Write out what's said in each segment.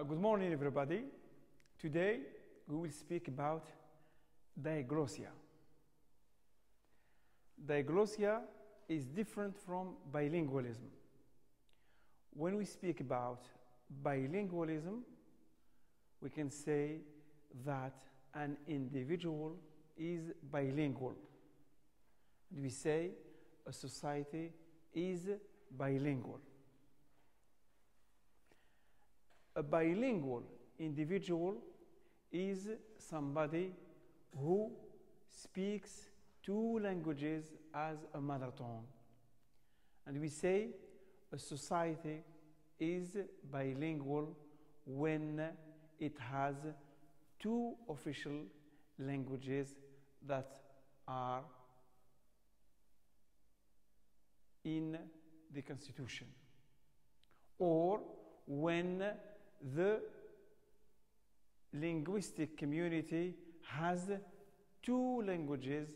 Good morning, everybody. Today we will speak about diglossia. Diglossia is different from bilingualism. When we speak about bilingualism, we can say that an individual is bilingual. And we say a society is bilingual. A bilingual individual is somebody who speaks two languages as a mother tongue. And we say a society is bilingual when it has two official languages that are in the Constitution, or when the linguistic community has two languages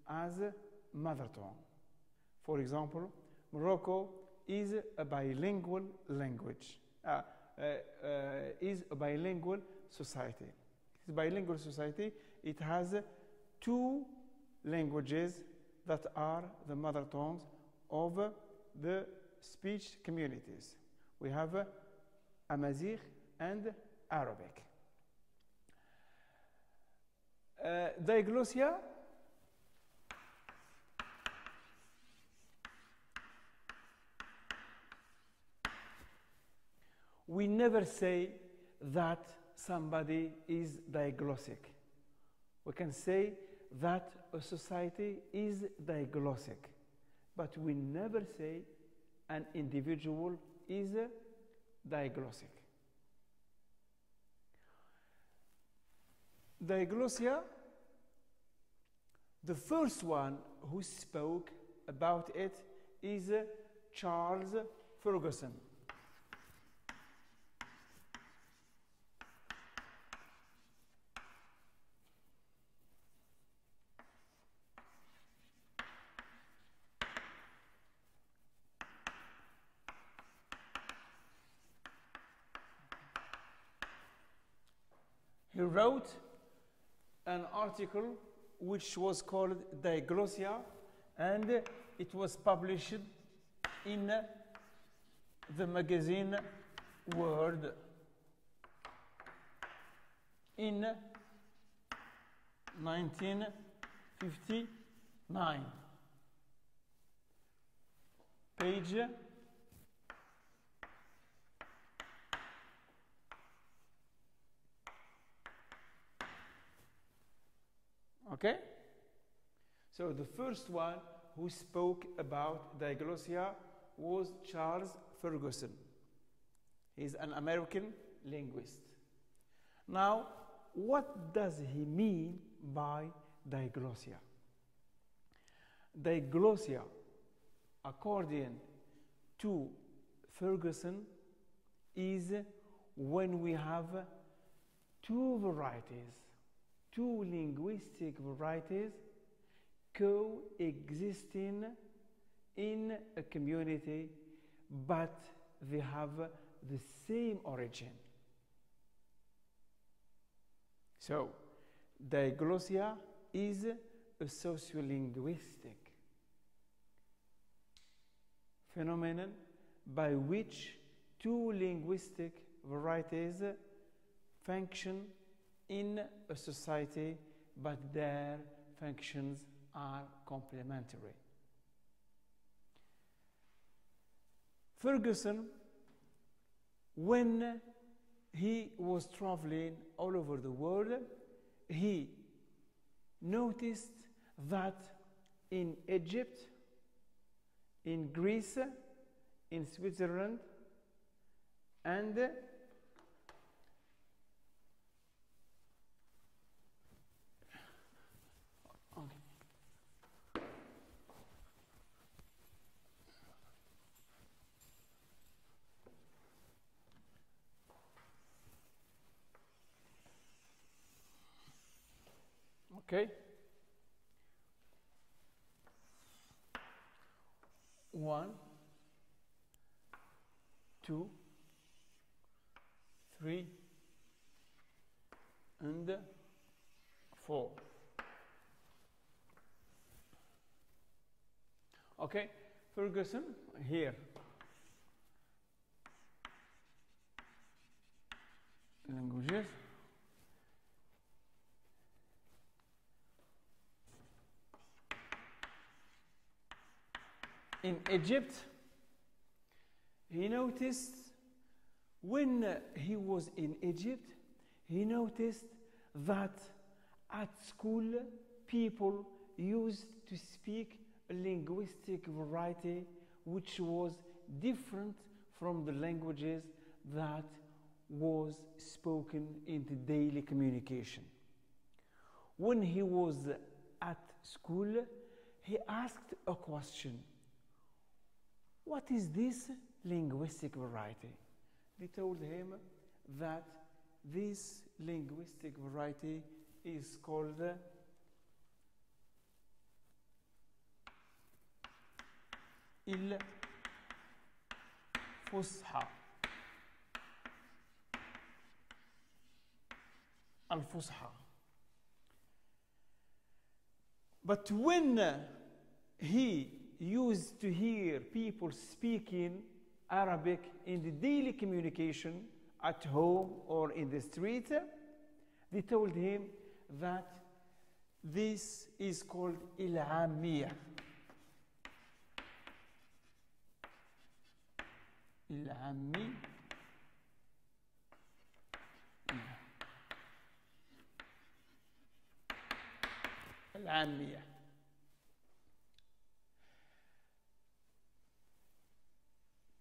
as mother tongue. For example, Morocco is a bilingual language, is a bilingual society. It's a bilingual society. It has two languages that are the mother tongues of the speech communities. We have Amazigh and Arabic. Diglossia we never say that somebody is diglossic. We can say that a society is diglossic, but we never say an individual is diglossic. Diglossia, the first one who spoke about it is Charles Ferguson. He wrote an article which was called Diglossia, and it was published in the magazine World in 1959. Page okay? So the first one who spoke about diglossia was Charles Ferguson. He's an American linguist. Now, what does he mean by diglossia? Diglossia, according to Ferguson, is when we have two varieties, two linguistic varieties coexisting in a community, but they have the same origin. So, diglossia is a sociolinguistic phenomenon by which two linguistic varieties function in a society, but their functions are complementary. Ferguson, when he was traveling all over the world, he noticed that in Egypt, in Greece, in Switzerland, and okay? 1, 2, 3, and 4. Okay, Ferguson here. Languages. In Egypt, he noticed when he was in Egypt, he noticed that at school people used to speak a linguistic variety which was different from the languages that was spoken in the daily communication. When he was at school, he asked a question. What is this linguistic variety? They told him that this linguistic variety is called الفصحى. الفصحى. But when he used to hear people speaking Arabic in the daily communication at home or in the street, they told him that this is called العامية. العامي. العامية.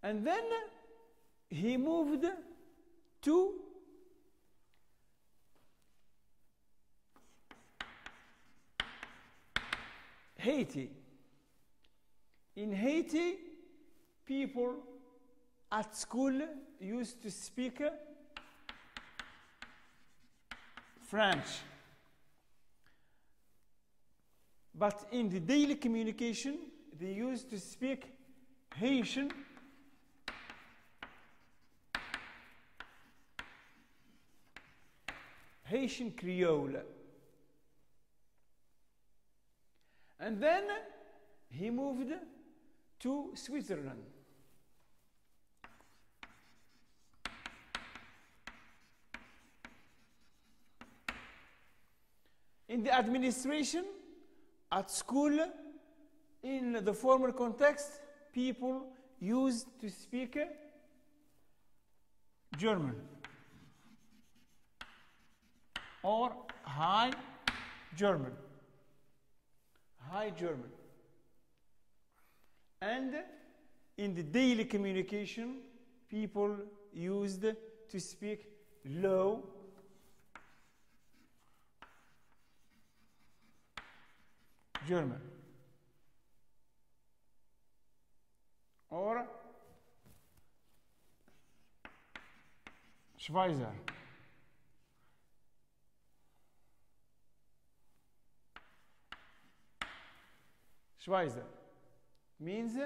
And then he moved to Haiti. In Haiti, people at school used to speak French. But in the daily communication, they used to speak Haitian, Haitian Creole. And then he moved to Switzerland. In the administration, at school, in the formal context, people used to speak German or High German. High German. And in the daily communication, people used to speak Low German or Schweizer. Schweizer means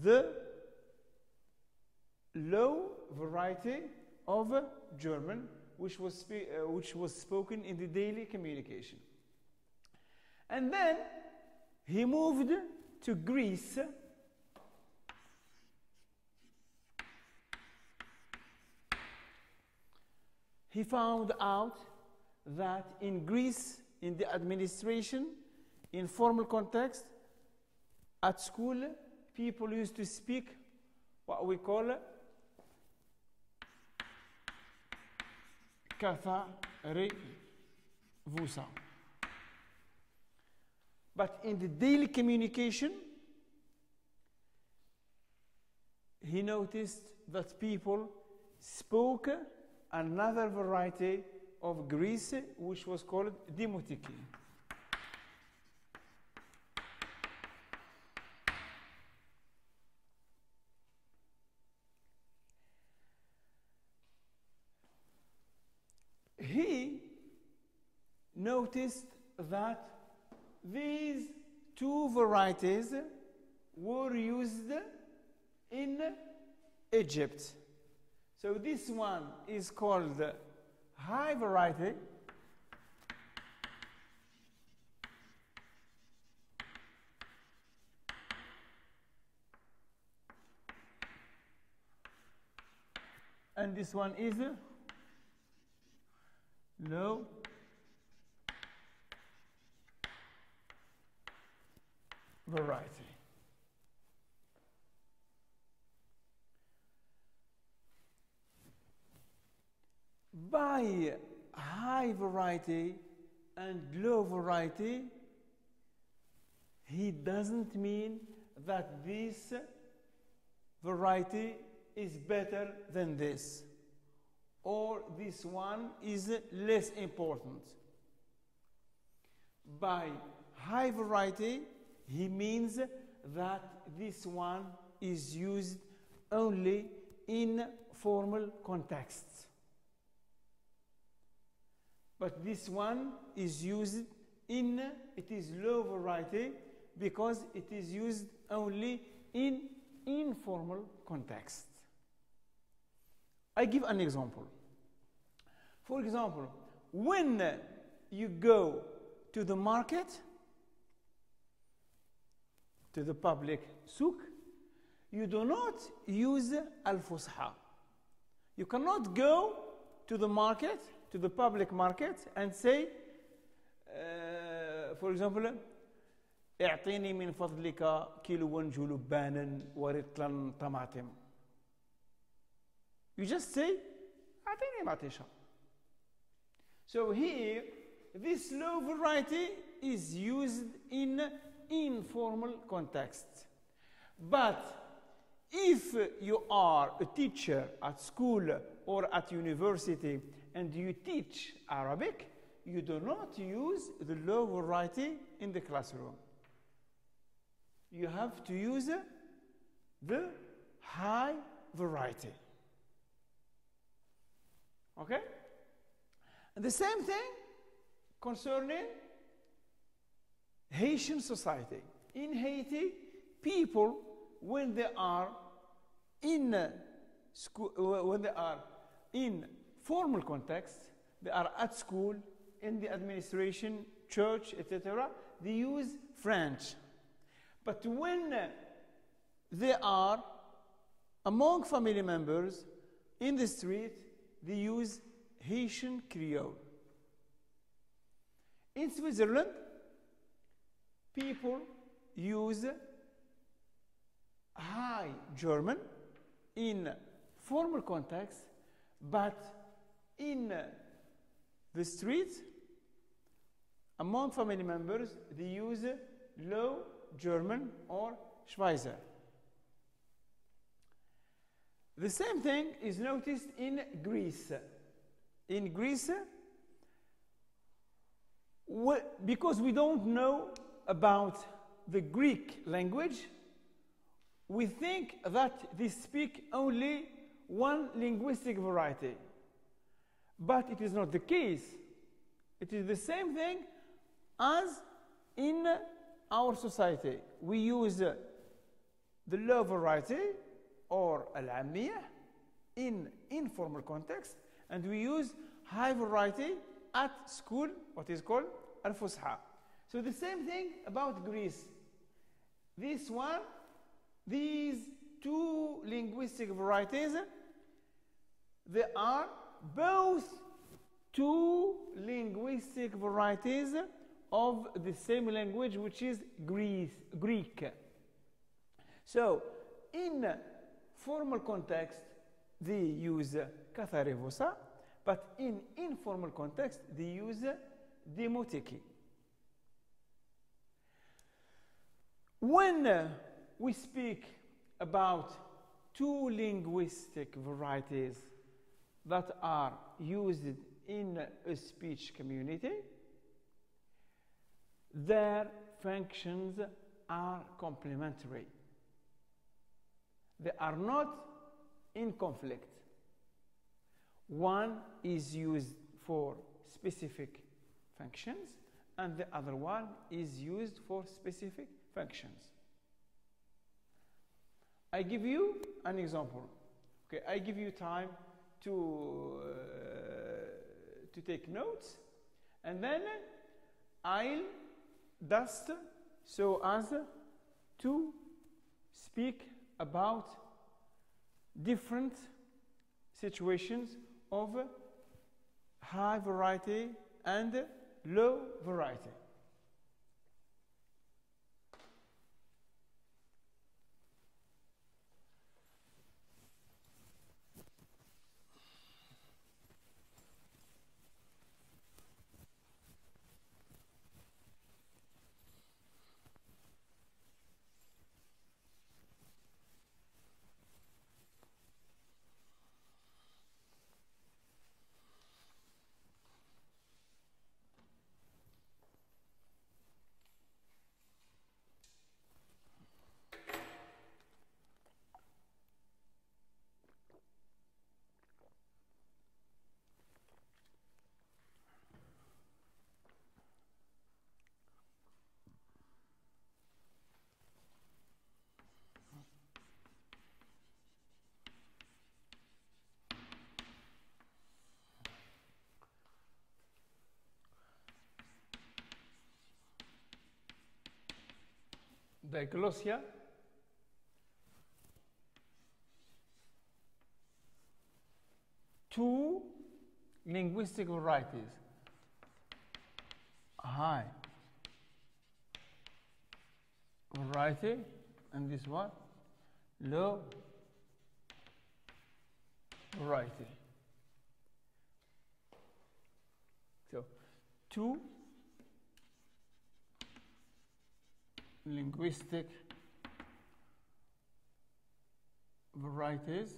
the low variety of German which was spoken in the daily communication. And then he moved to Greece. He found out that in Greece, in the administration, in formal context, at school, people used to speak what we call كثرvusa. But in the daily communication, he noticed that people spoke another variety of Greece, which was called Demotiki. He noticed that these two varieties were used in Egypt. So this one is called high variety. And this one is low variety. By high variety and low variety, he doesn't mean that this variety is better than this, or this one is less important. By high variety, he means that this one is used only in formal contexts. But this one is used in, it is low variety because it is used only in informal contexts. I give an example. For example, when you go to the market, to the public souk, you do not use al-fusha. You cannot go to the market, to the public market, and say, for example, اعطيني من فضلك كيلو جلبانا ورطلا طماطم. You just say, أعطيني معطيشة. So here, this low variety is used in informal contexts. But if you are a teacher at school or at university and you teach Arabic, you do not use the low variety in the classroom. You have to use the high variety. Okay? And the same thing concerning Haitian society. In Haiti, people, when they are in school, when they are in formal context, they are at school, in the administration, church, etc., they use French. But when they are among family members in the street, they use Haitian Creole. In Switzerland, people use High German in formal context, but in the street, among family members, they use Low German or Schweizer. The same thing is noticed in Greece. In Greece, because we don't know about the Greek language, we think that they speak only one linguistic variety. But it is not the case. It is the same thing as in our society. We use the low variety or al-ammiyah in informal context, and we use high variety at school, what is called al-fusha. So the same thing about Greece. This one, these two linguistic varieties, they are both two linguistic varieties of the same language, which is Greek. So in formal context, they use Katharevosa, but in informal context, they use Demoteki. When we speak about two linguistic varieties that are used in a speech community, their functions are complementary. They are not in conflict. One is used for specific functions, and the other one is used for specific functions. I give you an example. Okay, I give you time to take notes, and then I'll just so as to speak about different situations of high variety and low variety. Diglossia two linguistic varieties, high variety and this one low variety. So two linguistic varieties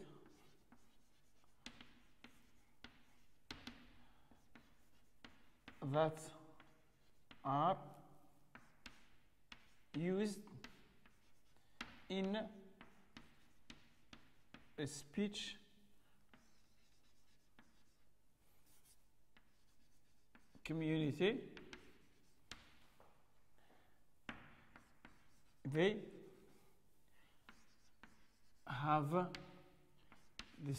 that are used in a speech community. They have the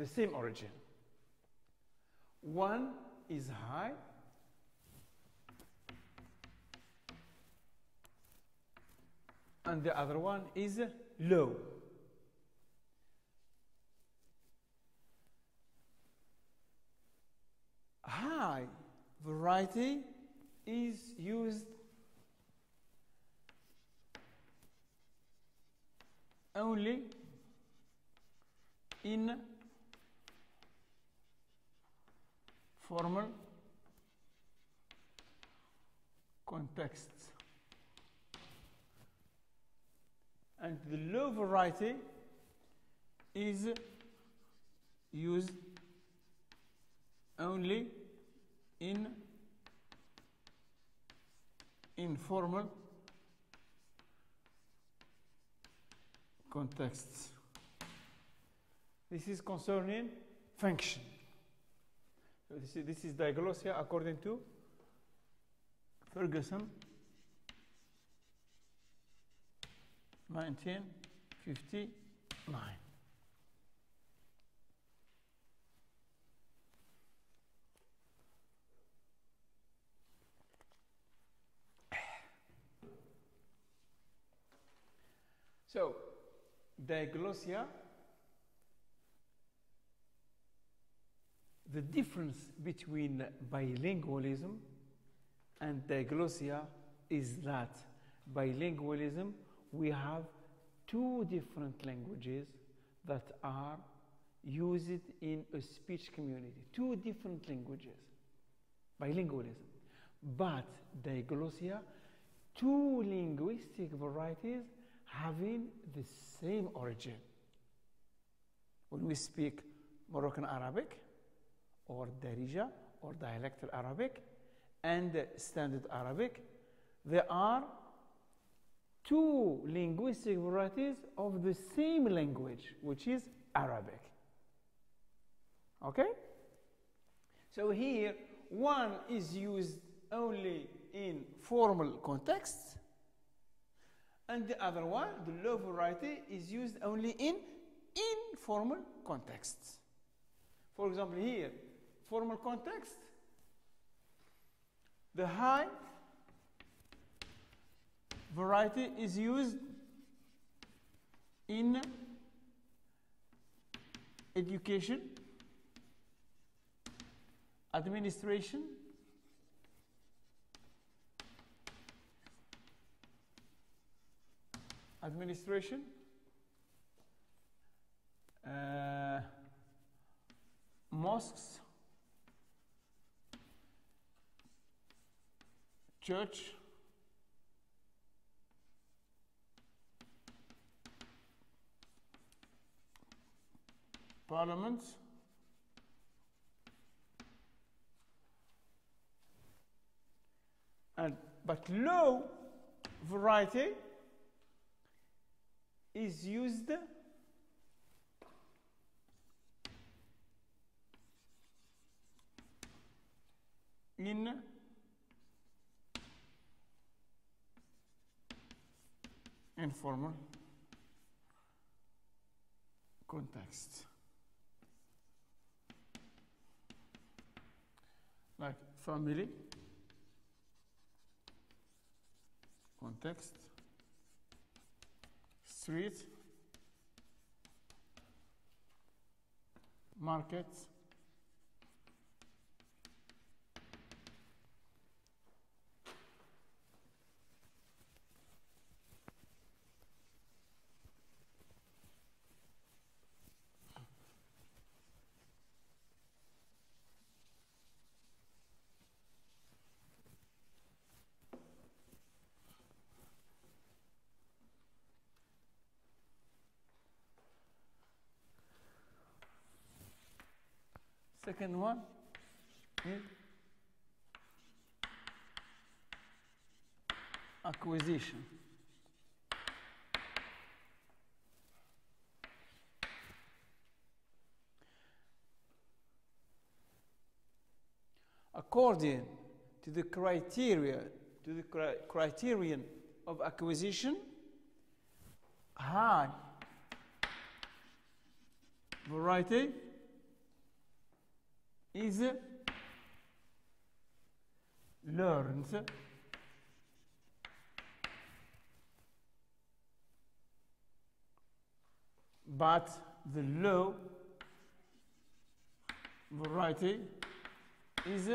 same origin. One is high and the other one is low. High variety is used only in formal contexts, and the low variety is used only in informal contexts. This is concerning function. So this is diglossia according to Ferguson, 1959. So, diglossia, the difference between bilingualism and diglossia is that bilingualism, we have two different languages that are used in a speech community. Two different languages, bilingualism. But diglossia, two linguistic varieties having the same origin. When we speak Moroccan Arabic, or Darija, or dialectal Arabic, and standard Arabic, there are two linguistic varieties of the same language, which is Arabic. Okay? So here, one is used only in formal contexts, And the other one, the low variety, is used only in informal contexts. For example, here, formal context, the high variety is used in education, administration, mosques, church, parliament, but low variety is used in informal context, like family context, street, market, second one is acquisition. According to the criterion of acquisition, high variety is learned but the low variety is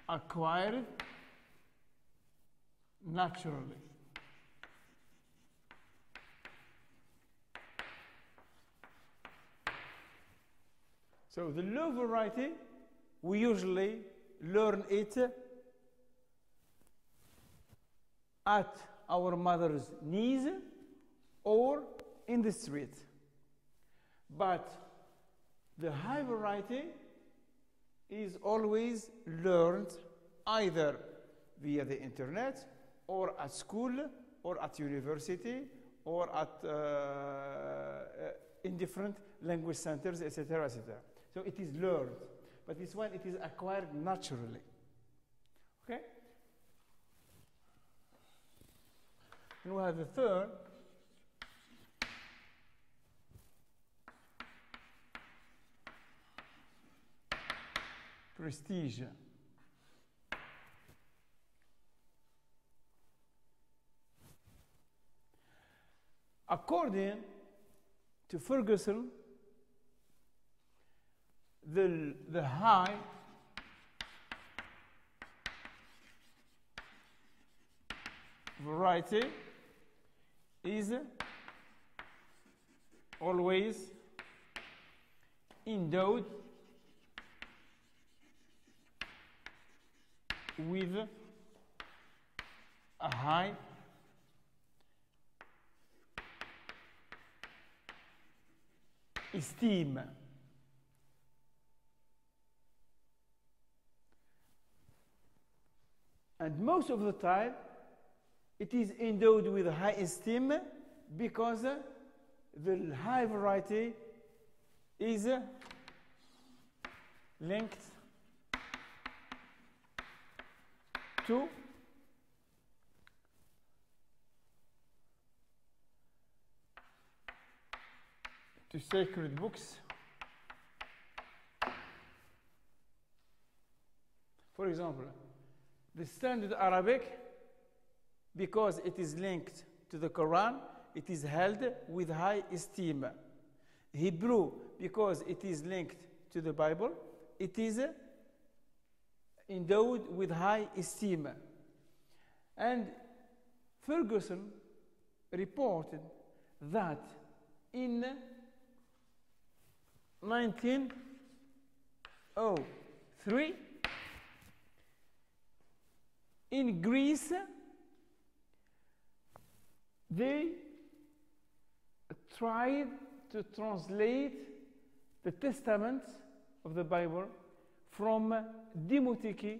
acquired naturally. So the low variety, we usually learn it at our mother's knees or in the street. But the high variety is always learned either via the internet or at school or at university or at in different language centers, etc., etc. So it is learned, but this one, it is acquired naturally. Okay? And we have the third. Prestige. According to Ferguson, the high variety is always endowed with a high esteem. And most of the time, it is endowed with high esteem because the high variety is linked to to sacred books. For example, the standard Arabic, because it is linked to the Quran, it is held with high esteem. Hebrew, because it is linked to the Bible, it is endowed with high esteem. And Ferguson reported that in 1903, in Greece, they tried to translate the Testament of the Bible from Demotiki,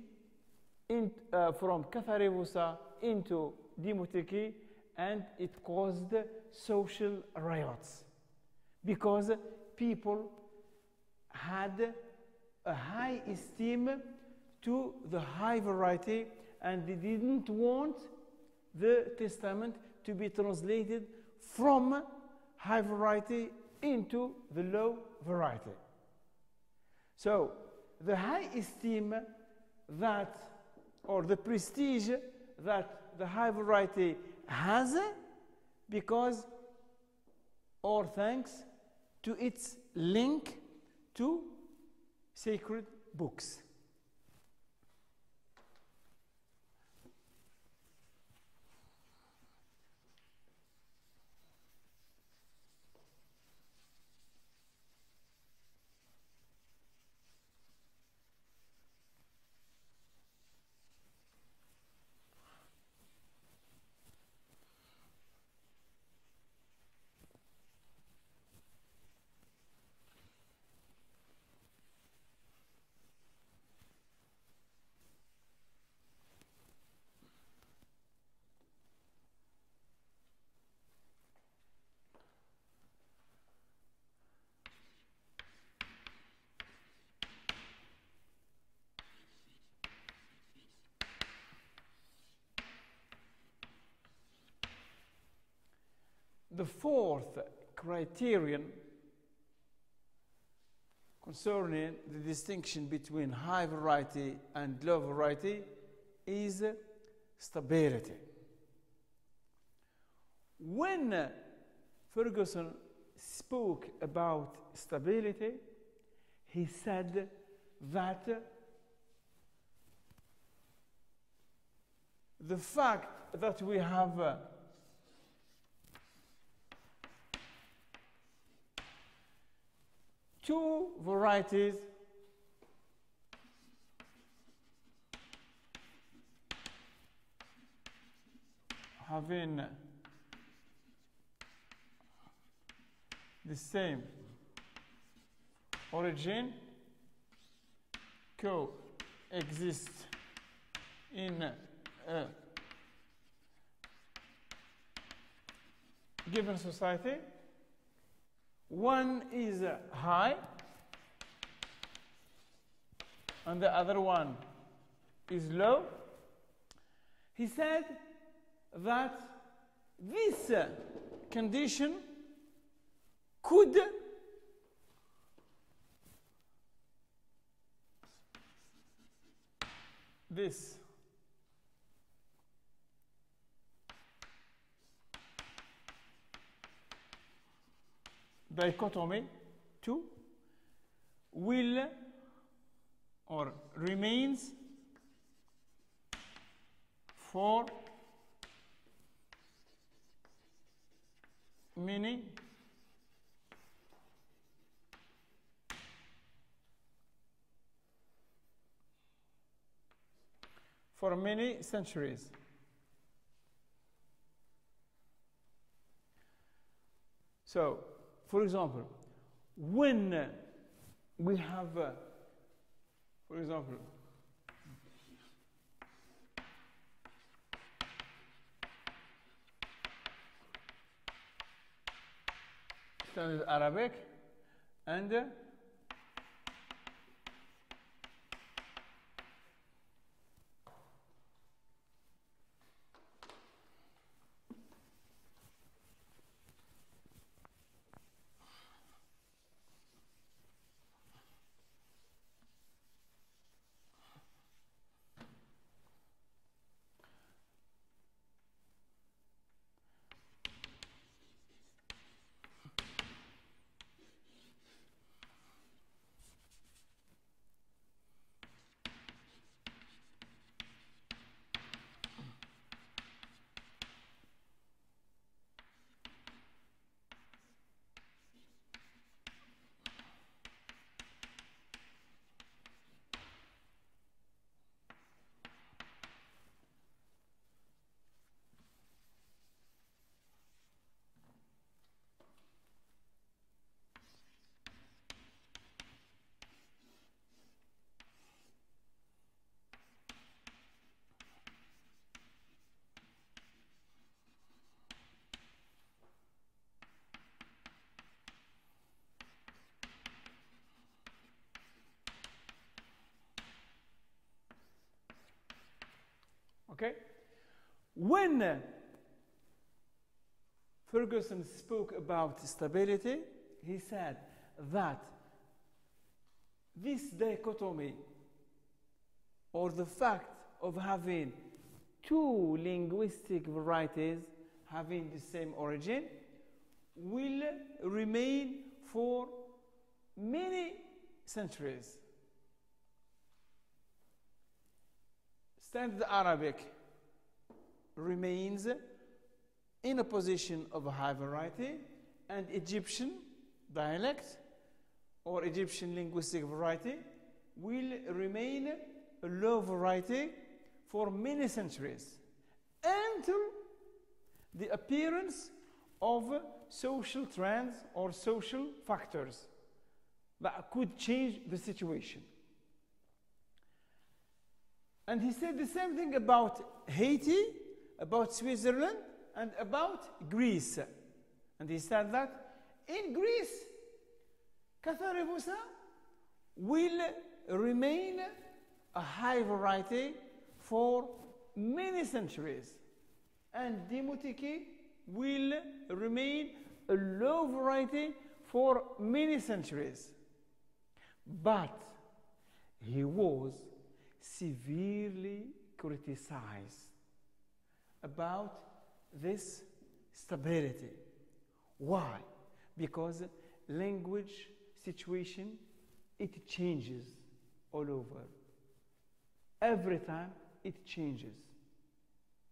from Katharevousa into Demotiki, and it caused social riots because people had a high esteem to the high variety, and they didn't want the Testament to be translated from high variety into the low variety. So the high esteem that, or the prestige that the high variety has, because or thanks to its link to sacred books. The fourth criterion concerning the distinction between high variety and low variety is stability. When Ferguson spoke about stability, he said that the fact that we have two varieties having the same origin coexist in a given society. One is high and the other one is low. He said that this condition could this dichotomy 2 will or remains for many centuries. So, for example, when we have, for example, standard Arabic and Okay? When Ferguson spoke about stability, he said that this dichotomy, or the fact of having two linguistic varieties having the same origin, will remain for many centuries. Standard Arabic remains in a position of a high variety, and Egyptian dialect or Egyptian linguistic variety will remain a low variety for many centuries until the appearance of social trends or social factors that could change the situation. And he said the same thing about Haiti, about Switzerland, and about Greece. And he said that in Greece, Katharevousa will remain a high variety for many centuries, and Dimotiki will remain a low variety for many centuries. But he was severely criticized about this stability. Why? Because language situation, it changes all over. Every time it changes.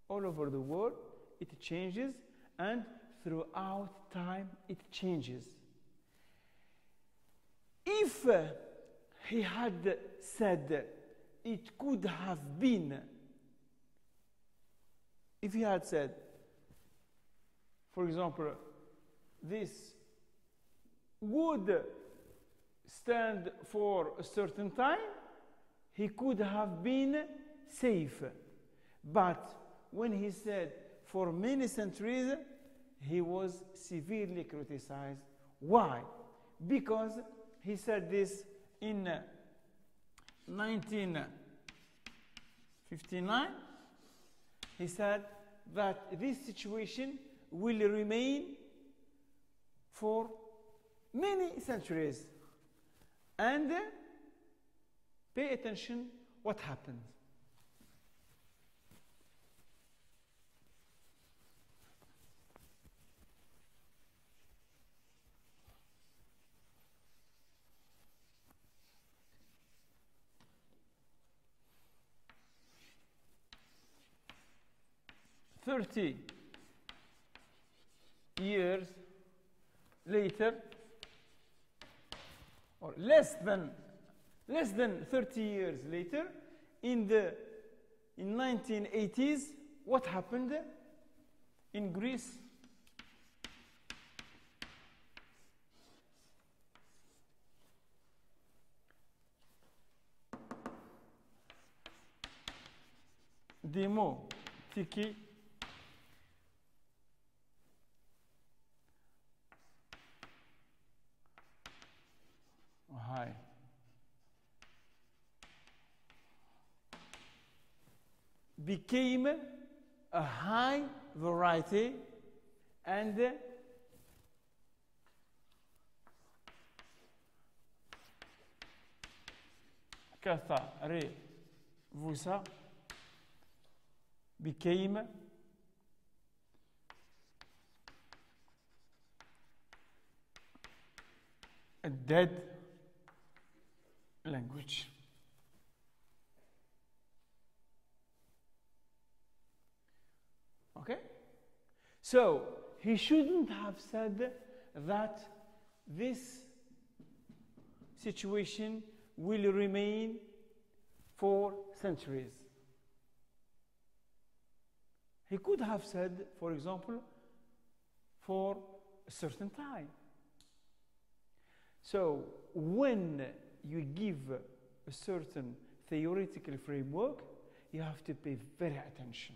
All over the world it changes, and throughout time it changes. If he had said it could have been, if he had said, for example, this would stand for a certain time, he could have been safe. But when he said for many centuries, he was severely criticized. Why? Because he said this in 1959. He said that this situation will remain for many centuries. And pay attention what happened. "30 years later, or less than 30 years later, in 1980s, what happened in Greece? Demo tiki high. Became a high variety, and Katharevousa became a dead language. Okay? So, he shouldn't have said that this situation will remain for centuries. He could have said, for example, for a certain time. So, when you give a certain theoretical framework, you have to pay very attention,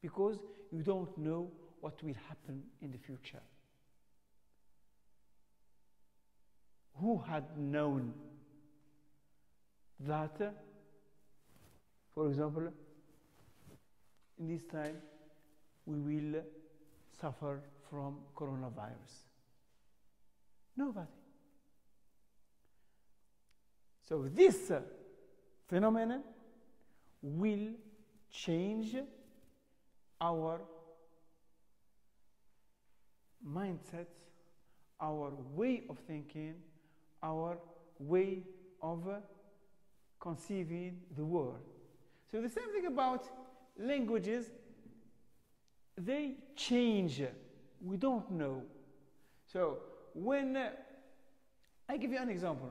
because you don't know what will happen in the future. Who had known that, for example, in this time we will suffer from coronavirus? Nobody. So this phenomenon will change our mindset, our way of thinking, our way of conceiving the world. So the same thing about languages, they change. We don't know. So when I give you an example.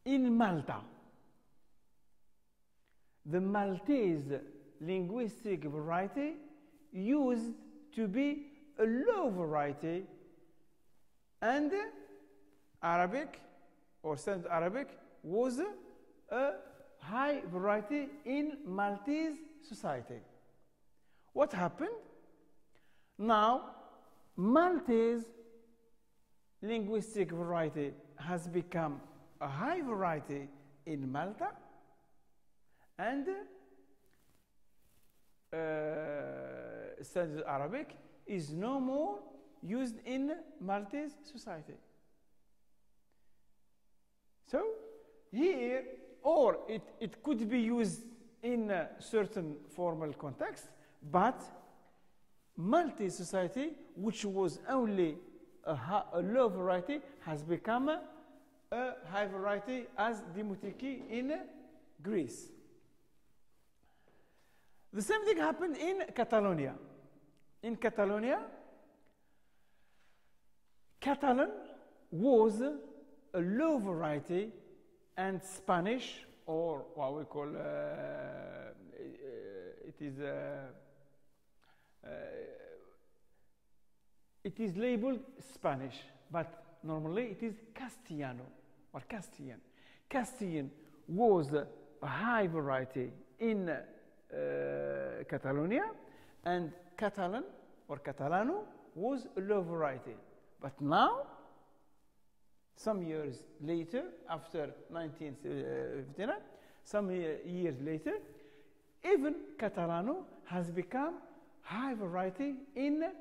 In Malta, the Maltese linguistic variety used to be a low variety, and Arabic or Standard Arabic was a high variety in Maltese society. What happened? Now, Maltese linguistic variety has become a high variety in Malta, and Standard Arabic is no more used in Maltese society. So here, or it could be used in a certain formal context, but Maltese society, which was only a low variety, has become a high variety as Dimotiki in Greece. The same thing happened in Catalonia. In Catalonia, Catalan was a low variety, and Spanish, or what we call it is labeled Spanish, but normally it is Castellano or Castilian. Castilian was a high variety in Catalonia, and Catalan or Catalano was a low variety. But now, some years later, after 1959, some years later, even Catalano has become high variety in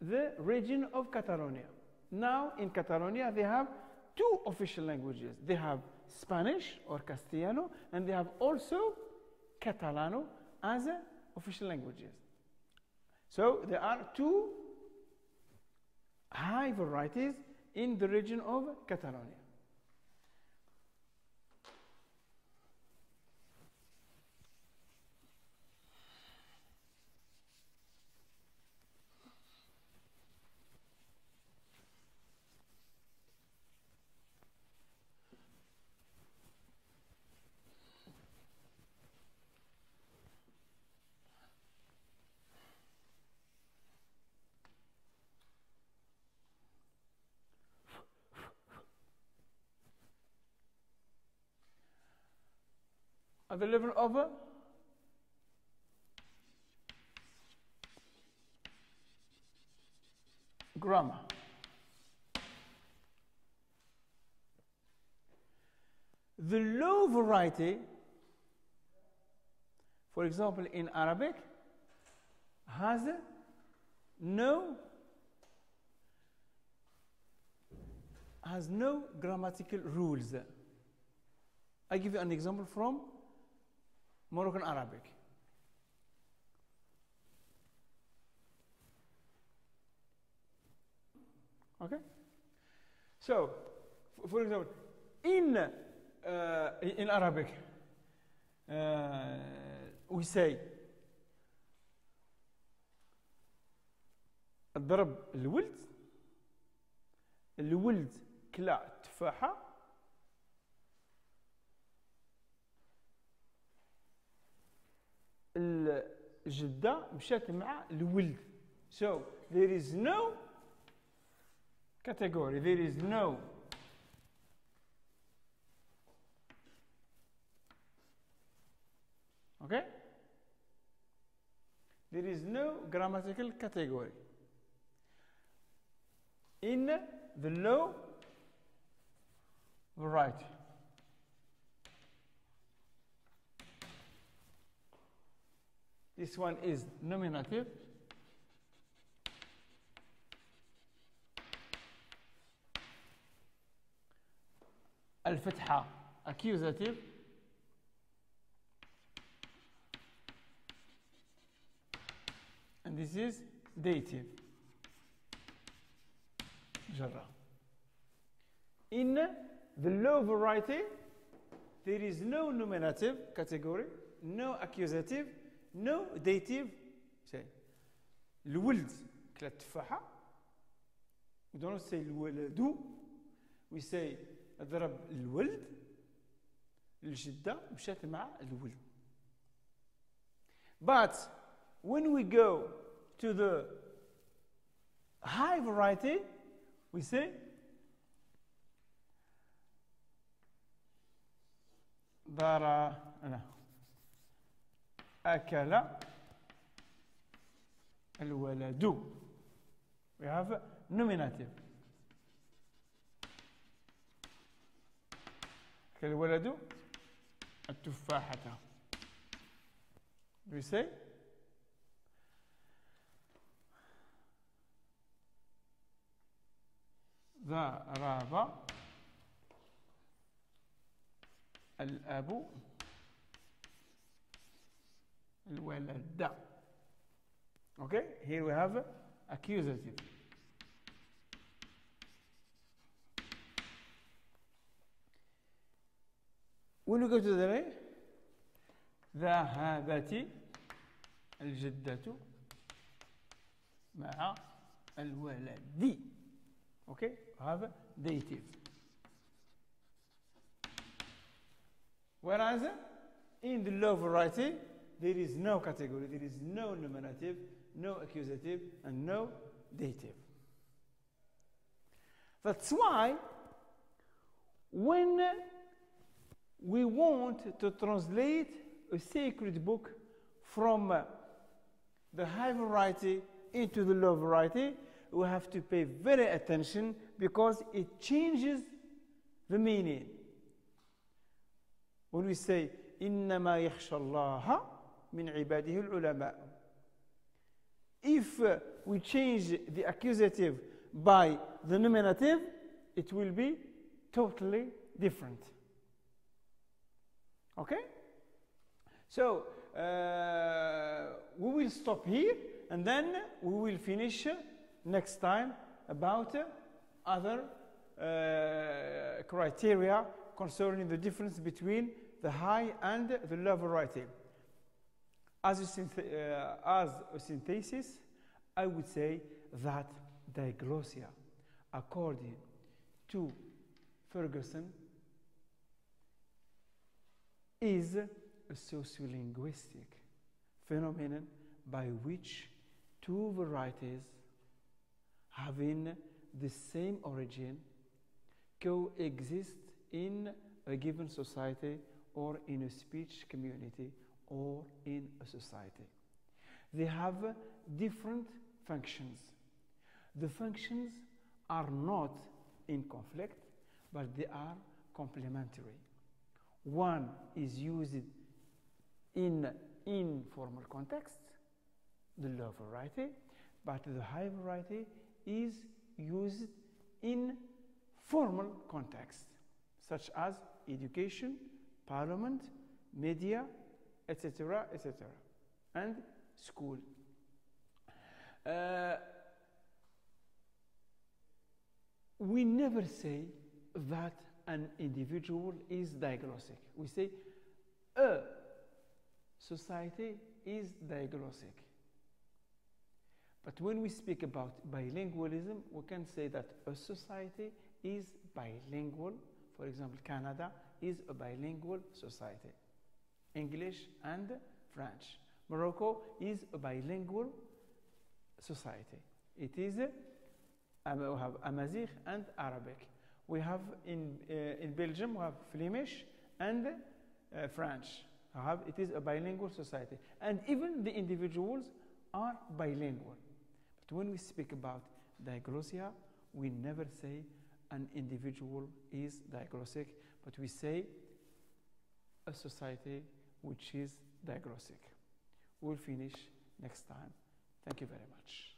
the region of Catalonia. Now, in Catalonia, they have two official languages. They have Spanish or Castellano, and they have also Catalano as official languages. So there are two high varieties in the region of Catalonia. At the level of grammar. The low variety, for example, in Arabic, has no grammatical rules. I give you an example from Moroccan Arabic. Okay? So, for example, in Arabic, we say ضرب الولد كلا تفاحة الجدة مشات مع الولد. So there is no category, there is no okay? There is no grammatical category in the low variety. This one is nominative. الفتحة accusative. And this is dative. جرة. In the low variety, there is no nominative category, no accusative, no dative. Say, الولد كلا التفاحة. We don't say الولد. We say ضرب الولد الجدة مشات مع الولد. But when we go to the high variety, we say أكل الولد. We have nominative. أكل الولد التفاحة. We say ضرب الأب الولد. Okay, here we have accusative. When we go to the right, ذهبت الجدة مع الولد. Okay, we have dative. Whereas in the low variety, there is no category, there is no nominative, no accusative, and no dative. That's why when we want to translate a sacred book from the high variety into the low variety, we have to pay very attention because it changes the meaning. When we say إنما يخشى الله من عباده العلماء, if we change the accusative by the nominative, it will be totally different. Okay? So we will stop here and then we will finish next time about other criteria concerning the difference between the high and the low variety. As a synthesis, I would say that diglossia, according to Ferguson, is a sociolinguistic phenomenon by which two varieties having the same origin coexist in a given society or in a speech community or in a society. They have different functions. The functions are not in conflict, but they are complementary. One is used in informal context, the low variety, but the high variety is used in formal context, such as education, parliament, media, etc., etc., and school. We never say that an individual is diglossic. We say a society is diglossic. But when we speak about bilingualism, we can say that a society is bilingual. For example, Canada is a bilingual society, English and French. Morocco is a bilingual society. It is, we have Amazigh and Arabic. We have in Belgium, we have Flemish and French. It is a bilingual society. And even the individuals are bilingual. But when we speak about diglossia, we never say an individual is diglossic, but we say a society which is diglossic. We'll finish next time. Thank you very much.